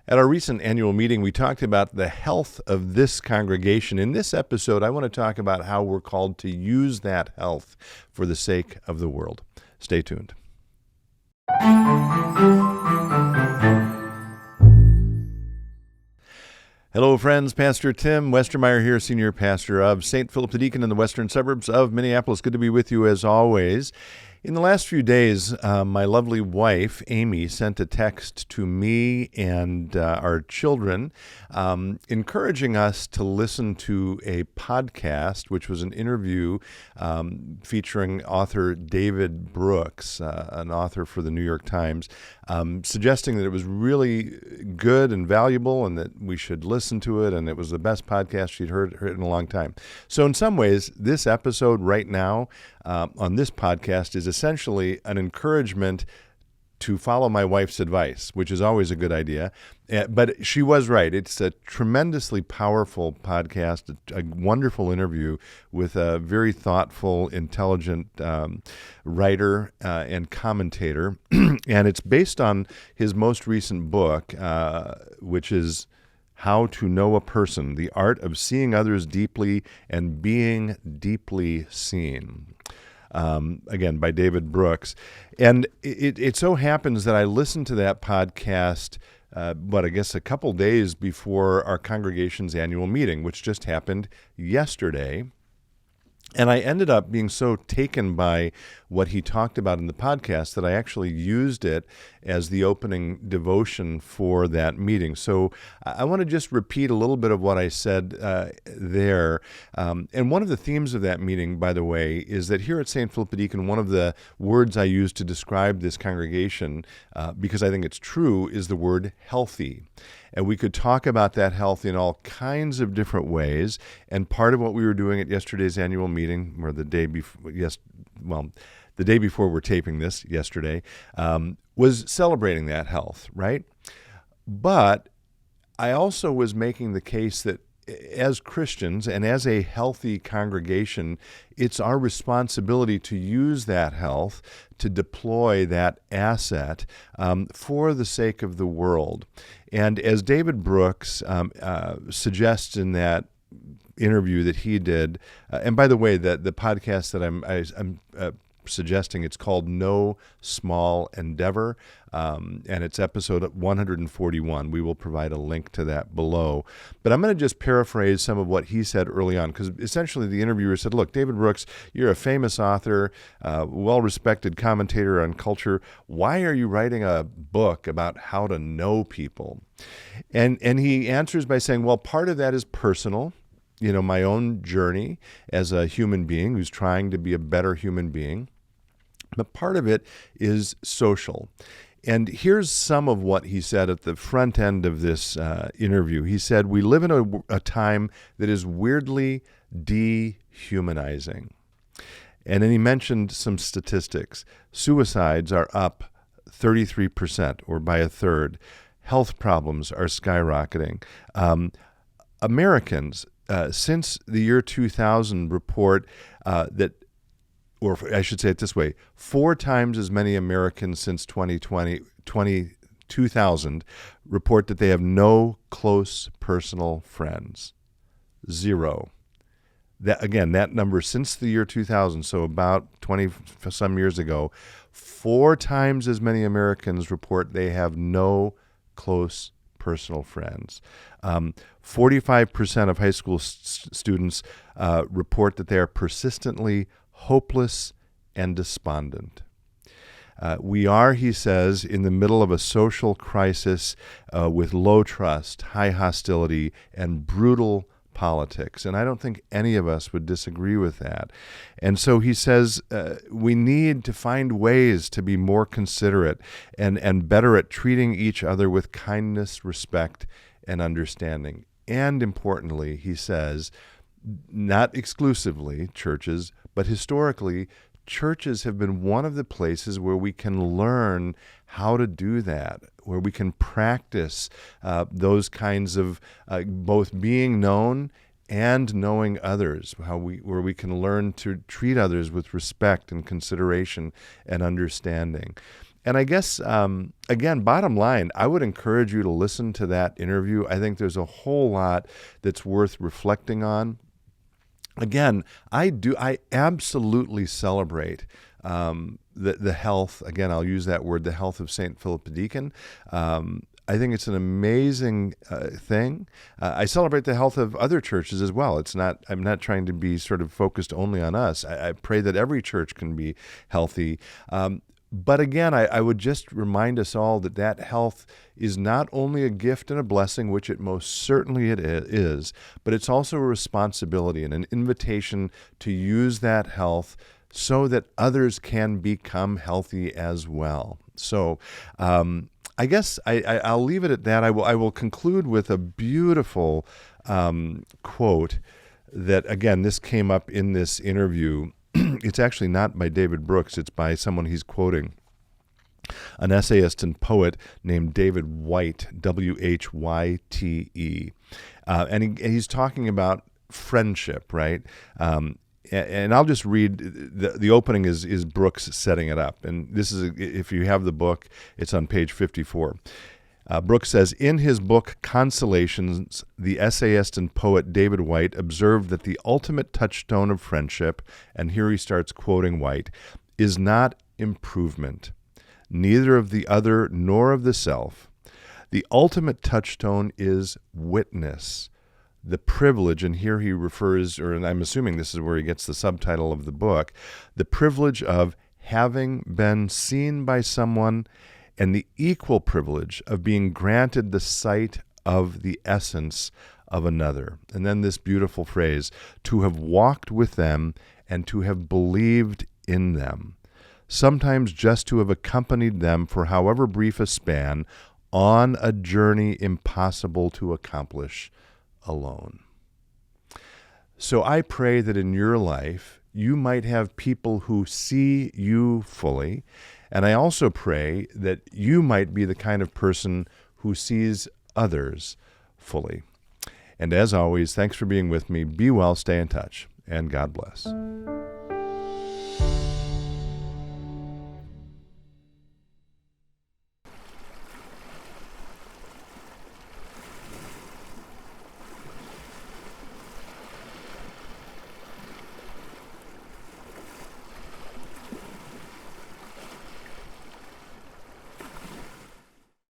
At our recent annual meeting, we talked about the health of this congregation. In this episode, I want to talk about how we're called to use that health for the sake of the world. Stay tuned. Hello, friends. Pastor Tim Westermeyer here, Senior Pastor of St. Philip the Deacon in the western suburbs of Minneapolis. Good to be with you as always. In the last few days, my lovely wife, Amy, sent a text to me and our children encouraging us to listen to a podcast, which was an interview featuring author David Brooks, an author for the New York Times, suggesting that it was really good and valuable and that we should listen to it, and it was the best podcast she'd heard in a long time. So in some ways, this episode right now on this podcast is essentially an encouragement to follow my wife's advice, which is always a good idea. But she was right. It's a tremendously powerful podcast, a wonderful interview with a very thoughtful, intelligent writer and commentator. And it's based on his most recent book, which is How to Know a Person, The Art of Seeing Others Deeply and Being Deeply Seen. Again, by David Brooks. And it so happens that I listened to that podcast, I guess a couple days before our congregation's annual meeting, which just happened yesterday. And I ended up being so taken by what he talked about in the podcast that I actually used it as the opening devotion for that meeting. So I want to just repeat a little bit of what I said there. And one of the themes of that meeting, by the way, is that here at St. Philip the Deacon, one of the words I use to describe this congregation, because I think it's true, is the word healthy. And we could talk about that health in all kinds of different ways. And part of what we were doing at yesterday's annual meeting, or the day before, the day before we're taping this, yesterday, was celebrating that health, right? But I also was making the case that as Christians and as a healthy congregation, it's our responsibility to use that health, to deploy that asset for the sake of the world. And as David Brooks suggests in that interview that he did, and by the way, the podcast that I'm suggesting, it's called No Small Endeavor, and it's episode 141. We will provide a link to that below. But I'm going to just paraphrase some of what he said early on, because essentially the interviewer said, look, David Brooks, you're a famous author, well-respected commentator on culture. Why are you writing a book about how to know people? And he answers by saying, well, part of that is personal. My own journey as a human being who's trying to be a better human being. But part of it is social. And here's some of what he said at the front end of this interview. He said, we live in a time that is weirdly dehumanizing. And then he mentioned some statistics. Suicides are up 33%, or by a third. Health problems are skyrocketing. Americans, since the year 2000, report that, or I should say it this way, 4 times as many Americans since 2000 report that they have no close personal friends. 0. That number since the year 2000, so about 20 some years ago, 4 times as many Americans report they have no close personal friends. 45% of high school students report that they are persistently hopeless and despondent. We are, he says, in the middle of a social crisis with low trust, high hostility, and brutal politics. And I don't think any of us would disagree with that. And so he says we need to find ways to be more considerate and better at treating each other with kindness, respect, and understanding. And importantly, he says, not exclusively churches, but historically, churches have been one of the places where we can learn how to do that, where we can practice those kinds of both being known and knowing others, where we can learn to treat others with respect and consideration and understanding. And I guess, again, bottom line, I would encourage you to listen to that interview. I think there's a whole lot that's worth reflecting on. Again, I absolutely celebrate the health. Again, I'll use that word, the health of St. Philip the Deacon. I think it's an amazing thing. I celebrate the health of other churches as well. I'm not trying to be sort of focused only on us. I pray that every church can be healthy. But again, I would just remind us all that health is not only a gift and a blessing, which it most certainly it is, but it's also a responsibility and an invitation to use that health so that others can become healthy as well. So I guess I'll leave it at that. I will conclude with a beautiful quote that, again, this came up in this interview. It's actually not by David Brooks. It's by someone he's quoting, an essayist and poet named David Whyte, Whyte. And he's talking about friendship, right? And I'll just read, the opening is Brooks setting it up. And this is, if you have the book, it's on page 54. Brooks says, in his book, Consolations, the essayist and poet David Whyte observed that the ultimate touchstone of friendship, and here he starts quoting Whyte, is not improvement, neither of the other nor of the self. The ultimate touchstone is witness, the privilege, and here he refers, and I'm assuming this is where he gets the subtitle of the book, the privilege of having been seen by someone, and the equal privilege of being granted the sight of the essence of another. And then this beautiful phrase, to have walked with them and to have believed in them. Sometimes just to have accompanied them for however brief a span on a journey impossible to accomplish alone. So I pray that in your life, you might have people who see you fully. And I also pray that you might be the kind of person who sees others fully. And as always, thanks for being with me. Be well, stay in touch, and God bless.